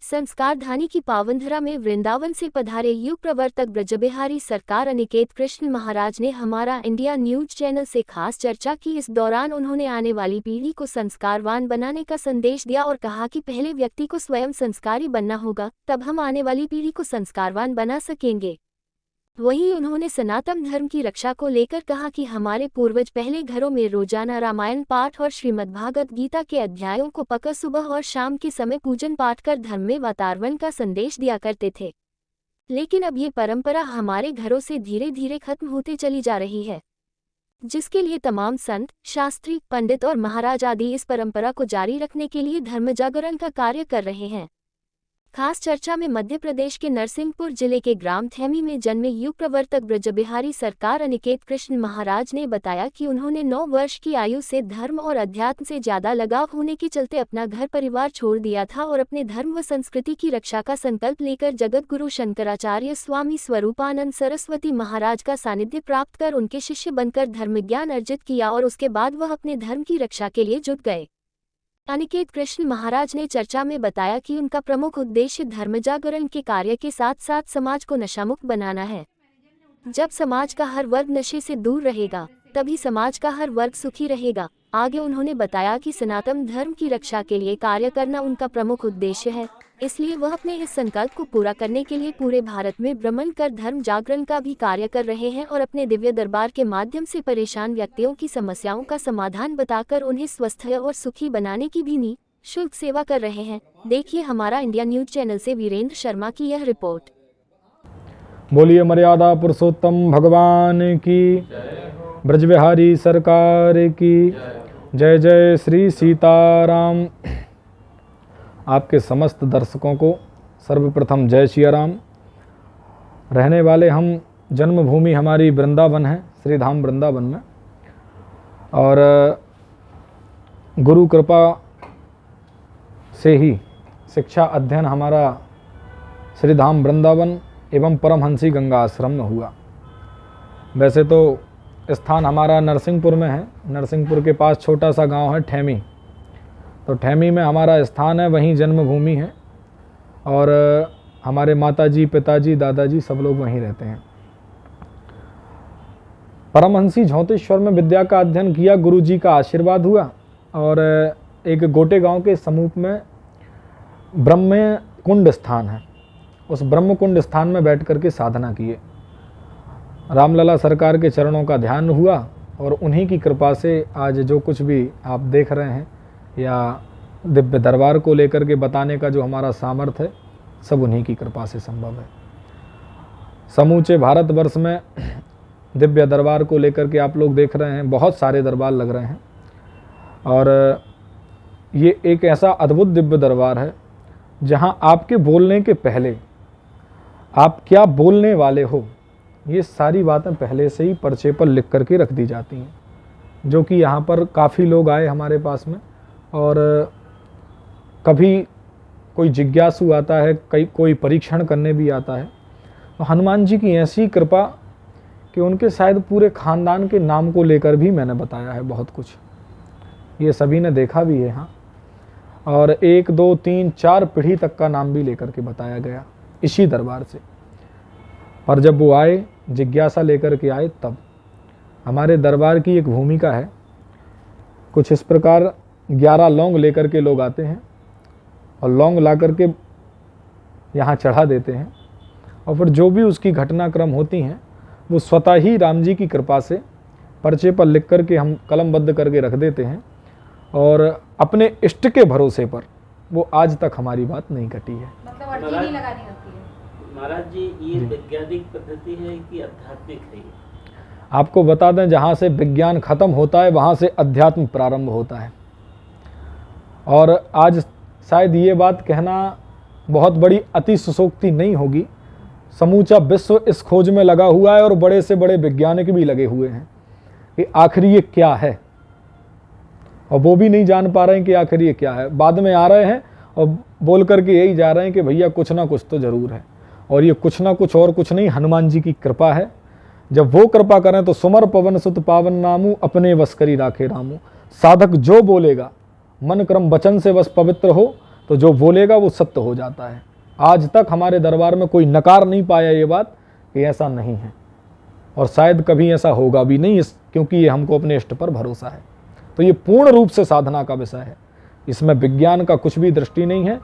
संस्कार धानी की पावनधरा में वृंदावन से पधारे युग प्रवर्तक ब्रजबिहारी सरकार अनिकेत कृष्ण महाराज ने हमारा इंडिया न्यूज चैनल से खास चर्चा की। इस दौरान उन्होंने आने वाली पीढ़ी को संस्कारवान बनाने का संदेश दिया और कहा कि पहले व्यक्ति को स्वयं संस्कारी बनना होगा, तब हम आने वाली पीढ़ी को संस्कारवान बना सकेंगे। वहीं उन्होंने सनातन धर्म की रक्षा को लेकर कहा कि हमारे पूर्वज पहले घरों में रोजाना रामायण पाठ और श्रीमद्भागवत गीता के अध्यायों को पकर सुबह और शाम के समय पूजन पाठ कर धर्म में वातावरण का संदेश दिया करते थे। लेकिन अब ये परंपरा हमारे घरों से धीरे धीरे खत्म होते चली जा रही है, जिसके लिए तमाम संत, शास्त्री, पंडित और महाराज आदि इस परंपरा को जारी रखने के लिए धर्म जागरण का कार्य कर रहे हैं। खास चर्चा में मध्य प्रदेश के नरसिंहपुर जिले के ग्राम थैमी में जन्मे युग प्रवर्तक ब्रजबिहारी सरकार अनिकेत कृष्ण महाराज ने बताया कि उन्होंने 9 वर्ष की आयु से धर्म और अध्यात्म से ज्यादा लगाव होने के चलते अपना घर परिवार छोड़ दिया था और अपने धर्म व संस्कृति की रक्षा का संकल्प लेकर जगत गुरु शंकराचार्य स्वामी स्वरूपानंद सरस्वती महाराज का सानिध्य प्राप्त कर उनके शिष्य बनकर धर्म ज्ञान अर्जित किया और उसके बाद वह अपने धर्म की रक्षा के लिए जुट गए। अनिकेत कृष्ण महाराज ने चर्चा में बताया कि उनका प्रमुख उद्देश्य धर्म जागरण के कार्य के साथ साथ समाज को नशामुक्त बनाना है। जब समाज का हर वर्ग नशे से दूर रहेगा, तभी समाज का हर वर्ग सुखी रहेगा। आगे उन्होंने बताया कि सनातन धर्म की रक्षा के लिए कार्य करना उनका प्रमुख उद्देश्य है, इसलिए वह अपने इस संकल्प को पूरा करने के लिए पूरे भारत में भ्रमण कर धर्म जागरण का भी कार्य कर रहे हैं और अपने दिव्य दरबार के माध्यम से परेशान व्यक्तियों की समस्याओं का समाधान बताकर उन्हें स्वस्थ और सुखी बनाने की भी निःशुल्क सेवा कर रहे हैं। देखिए हमारा इंडिया न्यूज चैनल से वीरेंद्र शर्मा की यह रिपोर्ट। बोलिए मर्यादा पुरुषोत्तम भगवान की, ब्रजबिहारी सरकार की जय। जय श्री सीताराम। आपके समस्त दर्शकों को सर्वप्रथम जय श्री राम। रहने वाले हम जन्मभूमि हमारी वृंदावन है, श्री धाम वृंदावन में, और गुरु कृपा से ही शिक्षा अध्ययन हमारा श्री धाम वृंदावन एवं परमहंसी गंगा आश्रम में हुआ। वैसे तो स्थान हमारा नरसिंहपुर में है। नरसिंहपुर के पास छोटा सा गांव है ठैमी, तो ठैमी में हमारा स्थान है, वहीं जन्मभूमि है और हमारे माताजी, पिताजी, दादाजी सब लोग वहीं रहते हैं। परमहंसी झौतेश्वर में विद्या का अध्ययन किया, गुरुजी का आशीर्वाद हुआ और एक गोटे गांव के समीप में ब्रह्म कुंड स्थान है, उस ब्रह्म कुंड स्थान में बैठ करके साधना किए। रामलला सरकार के चरणों का ध्यान हुआ और उन्हीं की कृपा से आज जो कुछ भी आप देख रहे हैं या दिव्य दरबार को लेकर के बताने का जो हमारा सामर्थ्य है, सब उन्हीं की कृपा से संभव है। समूचे भारतवर्ष में दिव्य दरबार को लेकर के आप लोग देख रहे हैं, बहुत सारे दरबार लग रहे हैं और ये एक ऐसा अद्भुत दिव्य दरबार है जहां आपके बोलने के पहले आप क्या बोलने वाले हो, ये सारी बातें पहले से ही पर्चे पर लिख करके रख दी जाती हैं। जो कि यहाँ पर काफ़ी लोग आए हमारे पास में और कभी कोई जिज्ञासु आता है, कोई परीक्षण करने भी आता है। तो हनुमान जी की ऐसी कृपा कि उनके शायद पूरे ख़ानदान के नाम को लेकर भी मैंने बताया है बहुत कुछ, ये सभी ने देखा भी है। हाँ, और 1, 2, 3, 4 पीढ़ी तक का नाम भी लेकर के बताया गया इसी दरबार से। पर जब वो आए, जिज्ञासा लेकर के आए, तब हमारे दरबार की एक भूमिका है, कुछ इस प्रकार 11 लौंग लेकर के लोग आते हैं और लौंग ला करके यहाँ चढ़ा देते हैं और फिर जो भी उसकी घटनाक्रम होती हैं वो स्वतः ही राम जी की कृपा से पर्चे पर लिख करके हम कलमबद्ध करके रख देते हैं और अपने इष्ट के भरोसे पर वो आज तक हमारी बात नहीं कटी है। मतलब अर्जी नहीं लगानी होती है। महाराज जी, ये वैज्ञानिक पद्धति है कि आध्यात्मिक है? आपको बता दें, जहाँ से विज्ञान खत्म होता है वहाँ से अध्यात्म प्रारंभ होता है। और आज शायद ये बात कहना बहुत बड़ी अतिशयोक्ति नहीं होगी, समूचा विश्व इस खोज में लगा हुआ है और बड़े से बड़े वैज्ञानिक भी लगे हुए हैं कि आखिर ये क्या है, और वो भी नहीं जान पा रहे हैं कि आखिर ये क्या है। बाद में आ रहे हैं और बोल करके यही जा रहे हैं कि भैया कुछ ना कुछ तो ज़रूर है, और ये कुछ ना कुछ और कुछ नहीं, हनुमान जी की कृपा है। जब वो कृपा करें तो सुमर पवन सुत पावन नामू, अपने वश करी राखे रामू। साधक जो बोलेगा मन क्रम वचन से बस पवित्र हो, तो जो बोलेगा वो सत्य हो जाता है। आज तक हमारे दरबार में कोई नकार नहीं पाया ये बात कि ऐसा नहीं है, और शायद कभी ऐसा होगा भी नहीं, क्योंकि ये हमको अपने इष्ट पर भरोसा है। तो ये पूर्ण रूप से साधना का विषय है, इसमें विज्ञान का कुछ भी दृष्टि नहीं है।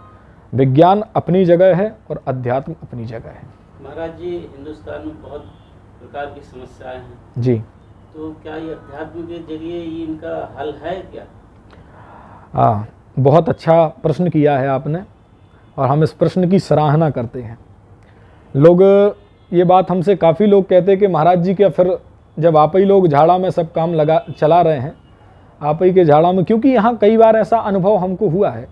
विज्ञान अपनी जगह है और अध्यात्म अपनी जगह है। महाराज जी, हिंदुस्तान में बहुत प्रकार की समस्याएं हैं जी, तो क्या ये अध्यात्म के जरिए ये इनका हल है क्या? हाँ, बहुत अच्छा प्रश्न किया है आपने, और हम इस प्रश्न की सराहना करते हैं। लोग ये बात हमसे काफ़ी लोग कहते हैं कि महाराज जी क्या फिर जब आप ही लोग झाड़ा में सब काम चला रहे हैं, आप ही के झाड़ा में, क्योंकि यहाँ कई बार ऐसा अनुभव हमको हुआ है।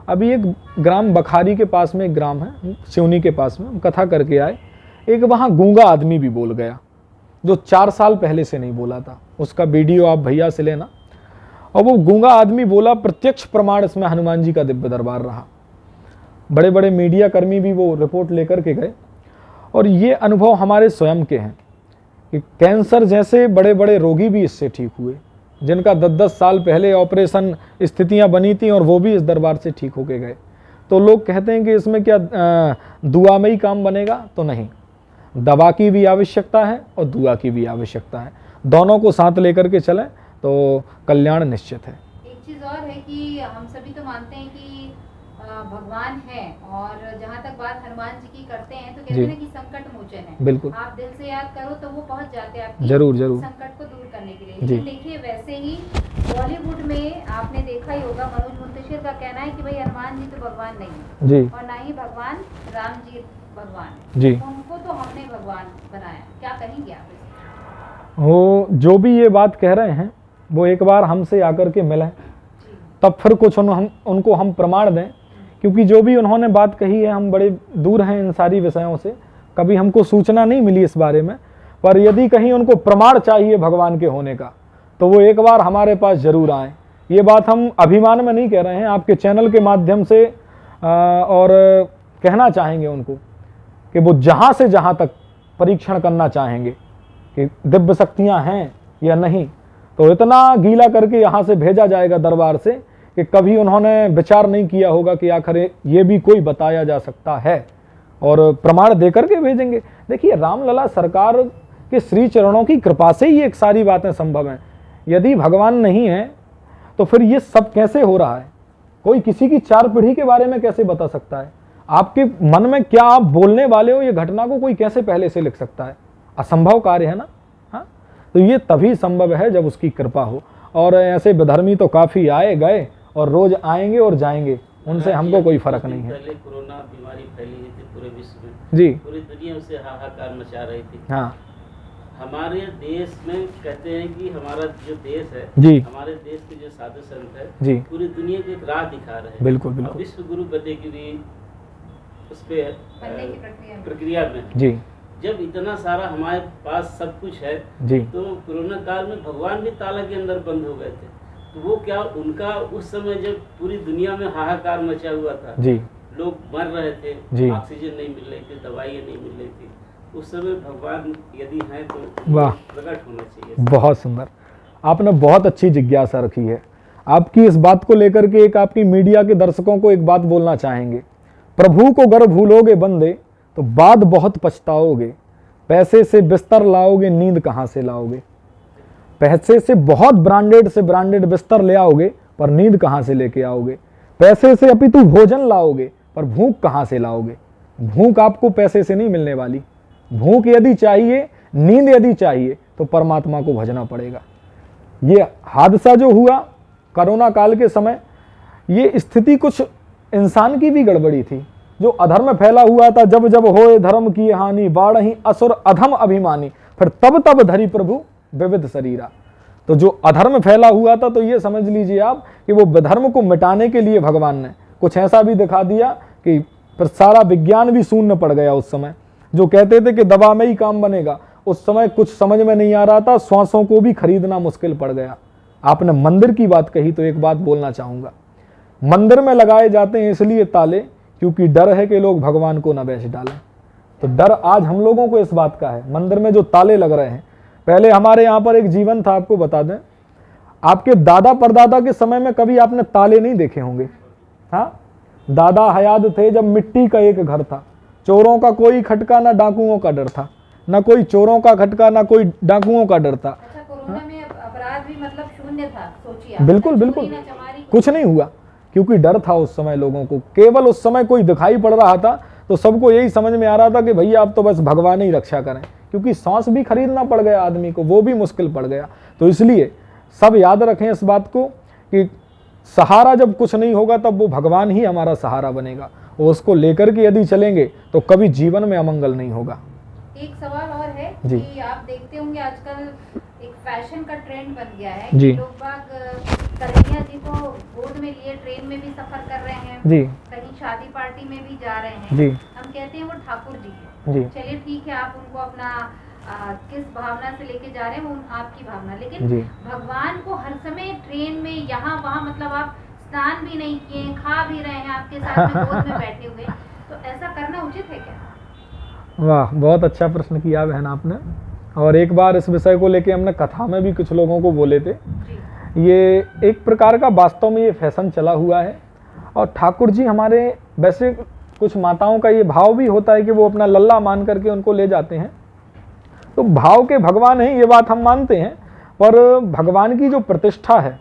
अभी एक ग्राम बखारी के पास में एक ग्राम है, सिवनी के पास में, हम कथा करके आए, एक वहाँ गूंगा आदमी भी बोल गया जो 4 साल पहले से नहीं बोला था। उसका वीडियो आप भैया से लेना। और वो गूंगा आदमी बोला, प्रत्यक्ष प्रमाण इसमें हनुमान जी का दिव्य दरबार रहा। बड़े बड़े मीडिया कर्मी भी वो रिपोर्ट लेकर के गए, और ये अनुभव हमारे स्वयं के हैं कि कैंसर जैसे बड़े बड़े रोगी भी इससे ठीक हुए, जिनका 10-10 साल पहले ऑपरेशन स्थितियां बनी थी, और वो भी इस दरबार से ठीक होके गए। तो लोग कहते हैं कि इसमें क्या दुआ में ही काम बनेगा? तो नहीं, दवा की भी आवश्यकता है और दुआ की भी आवश्यकता है। दोनों को साथ लेकर के चलें तो कल्याण निश्चित है। एक चीज़ और है कि हम सभी तो मानते हैं कि भगवान है, और जहाँ तक बात हनुमान जी की करते हैं तो कहते हैं कि संकट मोचन है। बिल्कुल, आप दिल से याद करो तो वो पहुँच जाते हैं आपकी जरूर जरूर संकट को दूर करने के लिए। लेकिन देखिए, वैसे ही बॉलीवुड में आपने देखा ही होगा, मनोज मुंतशिर का कहना है कि भाई हनुमान जी तो भगवान नहीं है जी, और ना ही भगवान राम जी भगवान है, जी। उनको तो हमने भगवान बनाया। क्या कहेंगे आप इसमें? वो जो भी ये बात कह रहे हैं वो एक बार हमसे आकर के मिलें, तब फिर कुछ उनको हम प्रमाण दें, क्योंकि जो भी उन्होंने बात कही है, हम बड़े दूर हैं इन सारी विषयों से, कभी हमको सूचना नहीं मिली इस बारे में। पर यदि कहीं उनको प्रमाण चाहिए भगवान के होने का, तो वो एक बार हमारे पास जरूर आएँ। ये बात हम अभिमान में नहीं कह रहे हैं, आपके चैनल के माध्यम से और कहना चाहेंगे उनको कि वो जहाँ से जहाँ तक परीक्षण करना चाहेंगे कि दिव्य शक्तियाँ हैं या नहीं, तो इतना गीला करके यहाँ से भेजा जाएगा दरबार से कि कभी उन्होंने विचार नहीं किया होगा कि आखिर ये भी कोई बताया जा सकता है, और प्रमाण देकर के भेजेंगे। देखिए, रामलला सरकार के श्री चरणों की कृपा से ही एक सारी बातें संभव हैं। यदि भगवान नहीं है तो फिर ये सब कैसे हो रहा है? कोई किसी की 4 पीढ़ी के बारे में कैसे बता सकता है? आपके मन में क्या आप बोलने वाले हो, ये घटना को कोई कैसे पहले से लिख सकता है? असंभव कार्य है ना। हाँ, तो ये तभी संभव है जब उसकी कृपा हो। और ऐसे विधर्मी तो काफ़ी आए गए और रोज आएंगे और जाएंगे, उनसे हमको कोई फर्क नहीं है। पहले कोरोना बीमारी फैली हुई थी पूरे विश्व में, जी, पूरी दुनिया से हाहाकार मचा रही थी। हाँ, हमारे देश में कहते हैं कि हमारा जो देश है, जी, हमारे देश के जो साधु संत है, जी, पूरी दुनिया को एक राह दिखा रहे हैं। बिल्कुल और बिल्कुल, विश्व गुरु गद्दे की भी उस पे बनने की प्रक्रिया में। जी, जब इतना सारा हमारे पास सब कुछ है, जी, तो कोरोना काल में भगवान भी ताला के अंदर बंद हो गए थे। तो वो क्या, उनका उस समय जब पूरी दुनिया में हाहाकार मचा हुआ था, जी, लोग मर रहे थे, जी। ऑक्सीजन नहीं मिल रही थी, दवाइयाँ नहीं मिल रही थी, उस समय भगवान यदि हैं तो वाह, प्रकट होना चाहिए। बहुत सुंदर, आपने बहुत अच्छी जिज्ञासा रखी है। आपकी इस बात को लेकर के एक आपकी मीडिया के दर्शकों को एक बात बोलना चाहेंगे। प्रभु को गर भूलोगे बंदे तो बाद बहुत पछताओगे, पैसे से बिस्तर लाओगे नींद कहाँ से लाओगे। पैसे से बहुत ब्रांडेड से ब्रांडेड बिस्तर ले आओगे पर नींद कहाँ से लेके आओगे। पैसे से अपितु भोजन लाओगे पर भूख कहाँ से लाओगे। भूख आपको पैसे से नहीं मिलने वाली। भूख यदि चाहिए, नींद यदि चाहिए तो परमात्मा को भजना पड़ेगा। ये हादसा जो हुआ कोरोना काल के समय, ये स्थिति कुछ इंसान की भी गड़बड़ी थी। जो अधर्म फैला हुआ था, जब जब होए धर्म की हानि, बाढ़ही असुर अधम अभिमानी, फिर तब तब धरी प्रभु विविध शरीरा। तो जो अधर्म फैला हुआ था, तो ये समझ लीजिए आप कि वो विधर्म को मिटाने के लिए भगवान ने कुछ ऐसा भी दिखा दिया कि फिर सारा विज्ञान भी शून्य पड़ गया। उस समय जो कहते थे कि दवा में ही काम बनेगा, उस समय कुछ समझ में नहीं आ रहा था, श्वासों को भी खरीदना मुश्किल पड़ गया। आपने मंदिर की बात कही तो एक बात बोलना चाहूँगा। मंदिर में लगाए जाते हैं इसलिए ताले क्योंकि डर है कि लोग भगवान को न बेच डालें। तो डर आज हम लोगों को इस बात का है। मंदिर में जो ताले लग रहे हैं, पहले हमारे यहाँ पर एक जीवन था, आपको बता दें, आपके दादा परदादा के समय में कभी आपने ताले नहीं देखे होंगे। हाँ, दादा हयात थे जब मिट्टी का एक घर था, चोरों का कोई खटका ना डाकुओं का डर था, ना कोई चोरों का खटका ना कोई डाकुओं का डर था। अच्छा, कोरोना में अपराध भी मतलब शून्य था, सोचिए आप। बिल्कुल चोरी बिल्कुल, ना चमारी कुछ नहीं हुआ, क्योंकि डर था उस समय लोगों को। केवल उस समय कोई दिखाई पड़ रहा था तो सबको यही समझ में आ रहा था कि भैया अब तो बस भगवान ही रक्षा करें, क्योंकि सांस भी खरीदना पड़ गया आदमी को, वो भी मुश्किल पड़ गया। तो इसलिए सब याद रखें इस बात को कि सहारा जब कुछ नहीं होगा तब वो भगवान ही हमारा सहारा बनेगा, और उसको लेकर के यदि चलेंगे तो कभी जीवन में अमंगल नहीं होगा। एक सवाल और है जी। कि आप देखते होंगे आजकल एक फैशन का ट्रेंड बन गया है जी। कि लोग बाग कन्हैया जी को गोद में लिए ट्रेन में भी सफर कर रहे हैं, जी कहीं शादी पार्टी में भी जा रहे हैं। जी हम कहते हैं वो ठाकुर जी है। जी चलिए ठीक है, आप उनको अपना किस भावना से लेके जा रहे हैं वो आपकी भावना, लेकिन जी। भगवान को हर समय ट्रेन में यहाँ वहाँ, मतलब आप स्नान भी नहीं किए, खा भी रहे हैं, आपके साथ में गोद में बैठे हुए, तो ऐसा करना उचित है क्या? वाह, बहुत अच्छा प्रश्न किया बहन आपने। और एक बार इस विषय को लेके हमने कथा में भी कुछ लोगों को बोले थे। जी। ये एक प्रकार का वास्तव में ये फैशन चला हुआ है, और ठाकुर जी हमारे, वैसे कुछ माताओं का ये भाव भी होता है कि वो अपना लल्ला मान करके उनको ले जाते हैं, तो भाव के भगवान हैं ये बात हम मानते हैं, पर भगवान की जो प्रतिष्ठा है,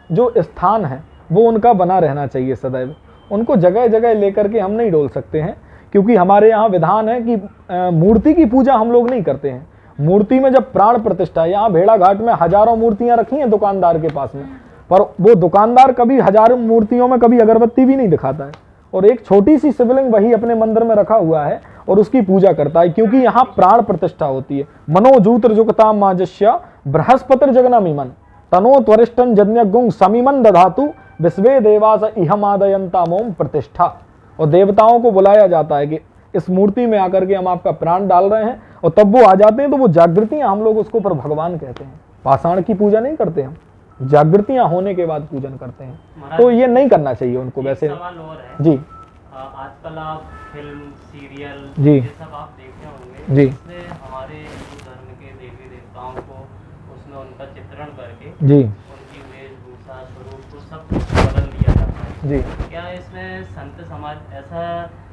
जो स्थान है, वो उनका बना रहना चाहिए सदैव। उनको जगह जगह लेकर के हम नहीं डोल सकते हैं, क्योंकि हमारे यहाँ विधान है कि मूर्ति की पूजा हम लोग नहीं करते हैं। मूर्ति में जब प्राण प्रतिष्ठा है, यहाँ भेड़ा घाट में हजारों मूर्तियां रखी हैं दुकानदार के पास में, पर वो दुकानदार कभी हजारों मूर्तियों में कभी अगरबत्ती भी नहीं दिखाता है, और एक छोटी सी शिवलिंग वही अपने मंदिर में रखा हुआ है और उसकी पूजा करता है, क्योंकि यहाँ प्राण प्रतिष्ठा होती है। मनोजूत्र जुगता माजस्य बृहस्पतिर जगनमिमन तनो त्वरिष्ठन जन्यगुं समीमन दधातु विश्वे देवास इहमादयंता मोम प्रतिष्ठा। और देवताओं को बुलाया जाता है कि इस मूर्ति में आकर के हम आपका प्राण डाल रहे हैं, और तब वो आ जाते हैं, तो वो जागृतियां हम लोग उसको पर भगवान कहते हैं। पाषाण की पूजा नहीं करते हम, जागृतियां होने के बाद पूजन करते हैं, तो ये नहीं करना चाहिए उनको। वैसे सवाल और है जी, आजकल आप फिल्म सीरियल जी। ये सब आप देखते होंगे, जी। इसमें हमारे हिंदू धर्म के देवी देवताओं को उसमें उनका चित्रण करके जी, उनकी वेशभूषा स्वरूप को सब कुछ बदल दिया जाता है। जी। क्या इसमें संत समाज ऐसा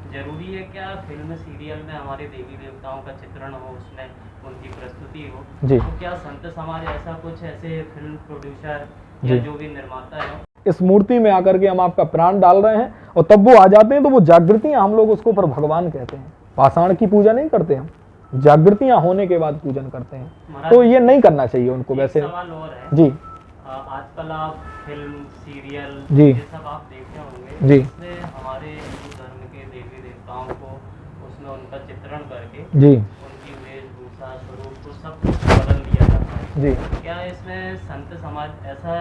जरूरी है क्या फिल्म सीरियल में हमारे देवी देवताओं का चित्रण हो, उसमें उनकी प्रस्तुति हो? जी। तो क्या संत समाज ऐसा कुछ ऐसे फिल्म प्रोड्यूसर या जी। जो भी निर्माता है इस मूर्ति में आकर के हम आपका प्राण डाल रहे हैं, और तब वो आ जाते हैं, तो वो जागृतियां हम लोग उसको पर भगवान कहते हैं। पाषाण की पूजा नहीं करते हम, जागृतियां होने के बाद पूजन करते हैं, तो ये नहीं करना चाहिए उनको। वैसे सवाल और है जी, आजकल आप फिल्म सीरियल जी। ये सब आप देखते होंगे, जी। इसमें हमारे हिंदू धर्म के देवी देवताओं को उसमें उनका चित्रण करके जी, उनकी वेशभूषा स्वरूप को सब कुछ बदल दिया जाता है। जी। क्या इसमें संत समाज ऐसा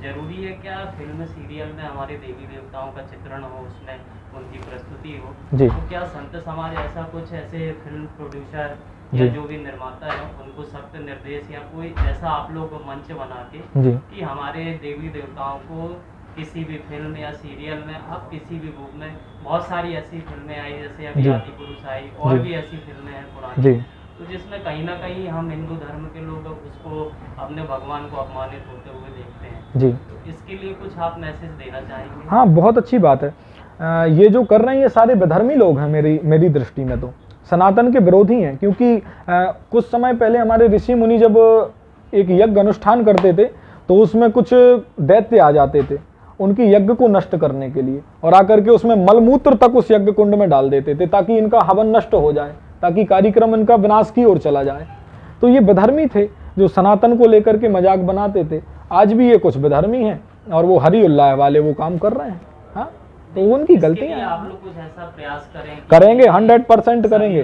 जरूरी है क्या फिल्म सीरियल में हमारे देवी देवताओं का चित्रण हो, उसमें उनकी प्रस्तुति हो? जी। तो क्या संत समाज ऐसा कुछ ऐसे फिल्म प्रोड्यूसर जी। या जो भी निर्माता है उनको सख्त निर्देश या कोई ऐसा आप लोग मंच बना के जी। कि हमारे देवी देवताओं को किसी भी फिल्म या सीरियल में, अब किसी भी रूप में बहुत सारी ऐसी फिल्में आई, जैसे अभी जी। आदि पुरुष आई, और जी। भी ऐसी फिल्में हैं पुरानी, जी। तो जिसमें कहीं ना कहीं हम हिंदू धर्म के लोग उसको अपने भगवान को अपमानित होते हुए देखते हैं। जी। तो इसके लिए कुछ आप मैसेज देना चाहेंगे? हाँ, बहुत अच्छी बात है। ये जो कर रहे हैं ये सारे विधर्मी लोग हैं, मेरी दृष्टि में तो सनातन के विरोधी हैं, क्योंकि कुछ समय पहले हमारे ऋषि मुनि जब एक यज्ञ अनुष्ठान करते थे, तो उसमें कुछ दैत्य आ जाते थे उनकी यज्ञ को नष्ट करने के लिए, और आकर के उसमें मलमूत्र तक उस यज्ञ कुंड में डाल देते थे, ताकि इनका हवन नष्ट हो जाए, ताकि कार्यक्रम इनका विनाश की ओर चला जाए। तो ये विधर्मी थे जो सनातन को लेकर के मजाक बनाते थे। आज भी ये कुछ विधर्मी हैं, और वो हरि उल्लाह वाले वो काम कर रहे हैं। हाँ, तो उनकी गलतियां हैं। आप लोग कुछ ऐसा प्रयास करेंगे, 100% करेंगे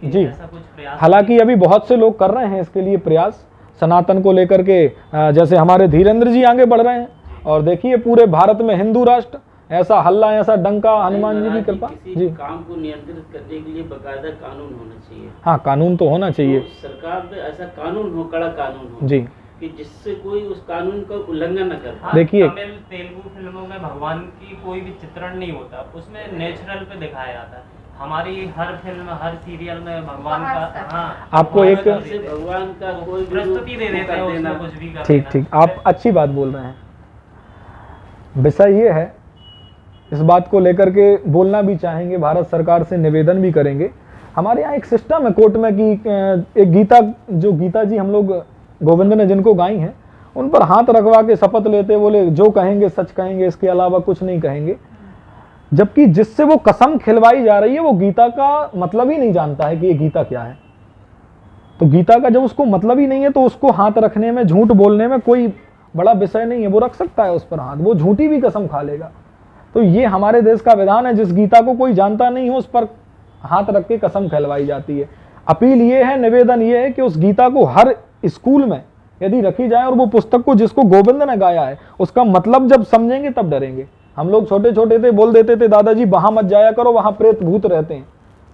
जी। प्रयास हालांकि अभी बहुत से लोग कर रहे हैं इसके लिए प्रयास, सनातन को लेकर के, जैसे हमारे धीरेन्द्र जी आगे बढ़ रहे हैं, और देखिए पूरे भारत में हिंदू राष्ट्र, ऐसा हल्ला, ऐसा डंका, हनुमान जी की कृपा किसी जी। काम को नियंत्रित करने के लिए बकायदा कानून होना चाहिए। हाँ, कानून तो होना चाहिए तो सरकार पे ऐसा कानून हो, कड़ा कानून हो जी, कि जिससे कोई उस कानून का उल्लंघन न कर पाए। देखिए तमिल तेलुगु फिल्मों में भगवान की कोई भी चित्रण नहीं होता, उसमें नेचुरल पे दिखाया जाता है। हमारी हर फिल्म, हर सीरियल में भगवान का, हाँ, आपको एक भगवान का कोई प्रस्तुति दे देते हैं, उसमें कुछ भी कर ठीक देना। ठीक, आप अच्छी बात बोल रहे हैं। विषय ये है इस बात को लेकर के बोलना भी चाहेंगे, भारत सरकार से निवेदन भी करेंगे। हमारे यहाँ एक सिस्टम है कोर्ट में कि एक गीता जी हम लोग गोविंद ने जिनको गाई हैं, उन पर हाथ रखवा के शपथ लेते, बोले जो कहेंगे सच कहेंगे, इसके अलावा कुछ नहीं कहेंगे। जबकि जिससे वो कसम खिलवाई जा रही है वो गीता का मतलब ही नहीं जानता है कि ये गीता क्या है। तो गीता का जब उसको मतलब ही नहीं है तो उसको हाथ रखने में, झूठ बोलने में कोई बड़ा विषय नहीं है, वो रख सकता है उस पर हाथ, वो झूठी भी कसम खा लेगा। तो ये हमारे देश का विधान है, जिस गीता को कोई जानता नहीं हो उस पर हाथ रख के कसम खिलवाई जाती है। अपील ये है, निवेदन ये है कि उस गीता को हर स्कूल में यदि रखी जाए और वो पुस्तक को जिसको गोविंद ने गाया है उसका मतलब जब समझेंगे तब डरेंगे। हम लोग छोटे छोटे थे, बोल देते थे दादाजी वहां मत जाया करो, वहां प्रेत भूत रहते हैं।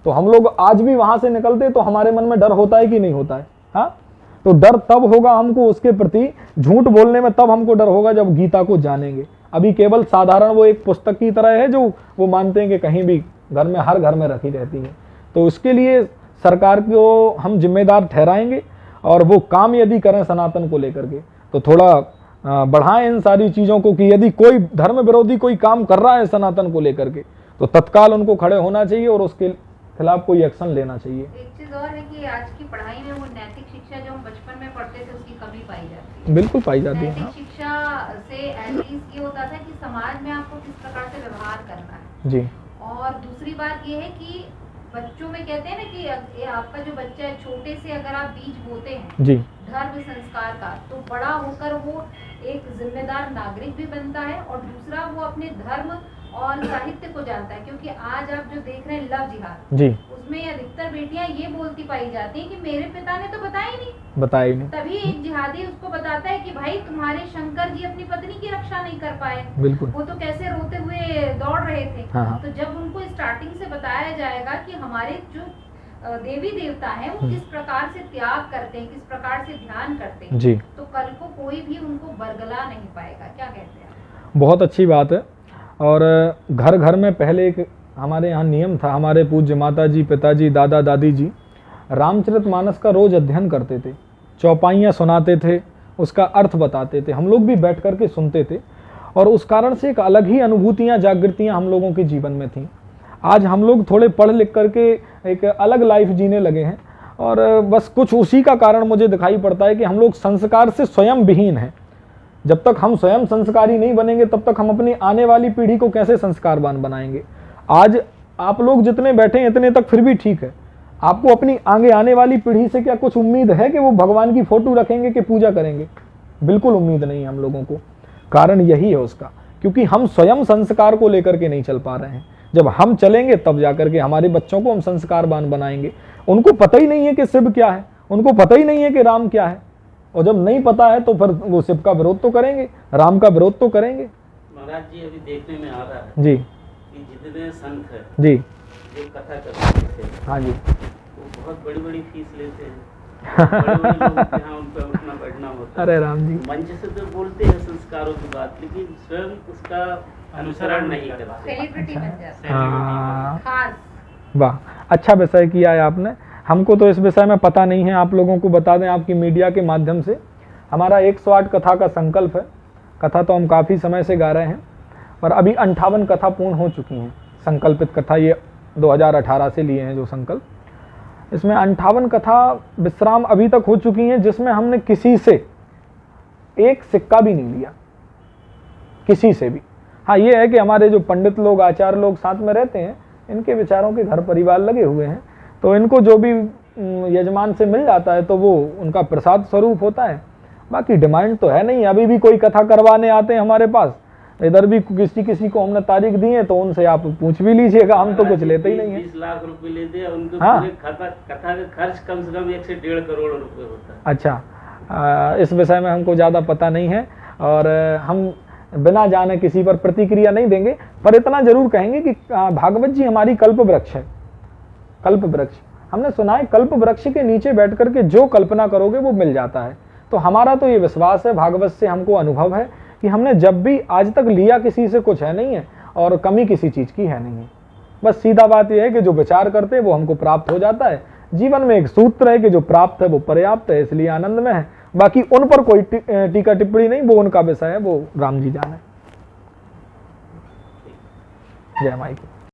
तो हम लोग आज भी वहां से निकलते तो हमारे मन में डर होता है कि नहीं होता है? हाँ, तो डर तब होगा हमको उसके प्रति, झूठ बोलने में तब हमको डर होगा जब गीता को जानेंगे। अभी केवल साधारण वो एक पुस्तक की तरह है जो वो मानते हैं कि कहीं भी घर में, हर घर में रखी रहती है। तो उसके लिए सरकार को हम जिम्मेदार ठहराएंगे और वो काम यदि करें सनातन को लेकर के तो थोड़ा बढ़ाएं इन सारी चीज़ों को, कि यदि कोई धर्म विरोधी कोई काम कर रहा है सनातन को लेकर के तो तत्काल उनको खड़े होना चाहिए और उसके खिलाफ कोई एक्शन लेना चाहिए। एक चीज और है कि आज की पढ़ाई में वो नैतिक शिक्षा जो हम बचपन में पढ़ते थे उसकी कमी पाई जाती है। बिल्कुल पाई जाती है। नैतिक शिक्षा से एटलीस्ट ये होता था कि समाज में आपको किस प्रकार से व्यवहार करना है जी। और दूसरी बात ये है कि बच्चों में कहते हैं ना कि ये आपका जो बच्चा है, छोटे से अगर आप बीज बोते हैं जी धर्म संस्कार का, तो बड़ा होकर वो एक जिम्मेदार नागरिक भी बनता है और दूसरा वो अपने धर्म और साहित्य को जानता है। क्योंकि आज आप जो देख रहे हैं लव जिहाद जी, उसमें अधिकतर बेटियां ये बोलती पाई जाती हैं कि मेरे पिता ने तो बताया बताया ही नहीं। तभी एक जिहादी उसको बताता है कि भाई तुम्हारे शंकर जी अपनी पत्नी की रक्षा नहीं कर पाए, बिल्कुल। वो तो कैसे रोते हुए दौड़ रहे थे। हाँ। तो जब उनको स्टार्टिंग से बताया जाएगा कि हमारे जो देवी देवता हैं वो किस प्रकार से त्याग करते हैं, किस प्रकार से ध्यान करते हैं जी, तो कल को कोई भी उनको बरगला नहीं पाएगा। क्या कहते हैं आप? बहुत अच्छी बात है। और घर घर में पहले एक हमारे यहाँ नियम था, हमारे पूज्य माता जी, पिताजी, दादा दादी जी रामचरितमानस का रोज अध्ययन करते थे, चौपाइयाँ सुनाते थे, उसका अर्थ बताते थे, हम लोग भी बैठ कर के सुनते थे और उस कारण से एक अलग ही अनुभूतियाँ, जागृतियाँ हम लोगों के जीवन में थीं। आज हम लोग थोड़े पढ़ लिख करके एक अलग लाइफ जीने लगे हैं और बस कुछ उसी का कारण मुझे दिखाई पड़ता है कि हम लोग संस्कार से स्वयं विहीन हैं। जब तक हम स्वयं संस्कारी नहीं बनेंगे तब तक हम अपनी आने वाली पीढ़ी को कैसे संस्कारवान बनाएंगे। आज आप लोग जितने बैठे हैं इतने तक फिर भी ठीक है, आपको अपनी आगे आने वाली पीढ़ी से क्या कुछ उम्मीद है कि वो भगवान की फोटो रखेंगे कि पूजा करेंगे? बिल्कुल उम्मीद नहीं है हम लोगों को। कारण यही है उसका, क्योंकि हम स्वयं संस्कार को लेकर के नहीं चल पा रहे हैं। जब हम चलेंगे तब जाकर के हमारे बच्चों को हम संस्कारवान बनाएंगे। उनको पता ही नहीं है कि शिव क्या है, उनको पता ही नहीं है कि राम क्या है, और जब नहीं पता है तो फिर वो शिव का विरोध तो करेंगे, राम का विरोध तो करेंगे। महाराज जी अभी देखने में आ रहा है जी कि जितने संत हैं जी, जो कथा करते थे, हाँ जी, वो बहुत बड़ी बड़ी फीस लेते हैं, बड़े-बड़े लोगों के यहाँ उनका उठना बैठना होता है। अरे राम जी, मंच से तो बोलते हैं संस्कारों की बात, लेकिन स्वयं उसका अनुसरण नहीं करते। सेलिब्रिटी बन जाते हैं हाँ, खास। वाह, अच्छा विषय किया है आपने। हमको तो इस विषय में पता नहीं है, आप लोगों को बता दें आपकी मीडिया के माध्यम से। हमारा 108 कथा का संकल्प है। कथा तो हम काफ़ी समय से गा रहे हैं पर अभी 58 कथा पूर्ण हो चुकी हैं। संकल्पित कथा ये 2018 से लिए हैं जो संकल्प, इसमें 58 कथा विश्राम अभी तक हो चुकी हैं, जिसमें हमने किसी से एक सिक्का भी नहीं लिया, किसी से भी। हाँ, ये है कि हमारे जो पंडित लोग, आचार्य लोग साथ में रहते हैं, इनके विचारों के घर परिवार लगे हुए हैं, तो इनको जो भी यजमान से मिल जाता है तो वो उनका प्रसाद स्वरूप होता है। बाकी डिमांड तो है नहीं। अभी भी कोई कथा करवाने आते हैं हमारे पास, इधर भी किसी को हमने तारीख दी है तो उनसे आप पूछ भी लीजिएगा, हम तो कुछ लेते ही नहीं है। 20 लाख रुपए लेते हैं उनको। हाँ। पूरे कथा का खर्च कम से कम 1 से 1.5 करोड़ रुपए होता है। अच्छा, इस विषय में हमको ज़्यादा पता नहीं है और हम बिना जाने किसी पर प्रतिक्रिया नहीं देंगे, पर इतना जरूर कहेंगे कि भागवत जी हमारी कल्प वृक्ष है। कल्प वृक्ष हमने सुना है, कल्प वृक्ष के नीचे बैठ करके जो कल्पना करोगे वो मिल जाता है। तो हमारा तो ये विश्वास है, भागवत से हमको अनुभव है कि हमने जब भी आज तक लिया किसी से कुछ है नहीं है और कमी किसी चीज़ की है नहीं है। बस सीधा बात यह है कि जो विचार करते हैं वो हमको प्राप्त हो जाता है। जीवन में एक सूत्र है कि जो प्राप्त है वो पर्याप्त है, इसलिए आनंद में है। बाकी उन पर कोई टीका टिप्पणी नहीं, वो उनका विषय है, वो राम जी जाने। जय माई की।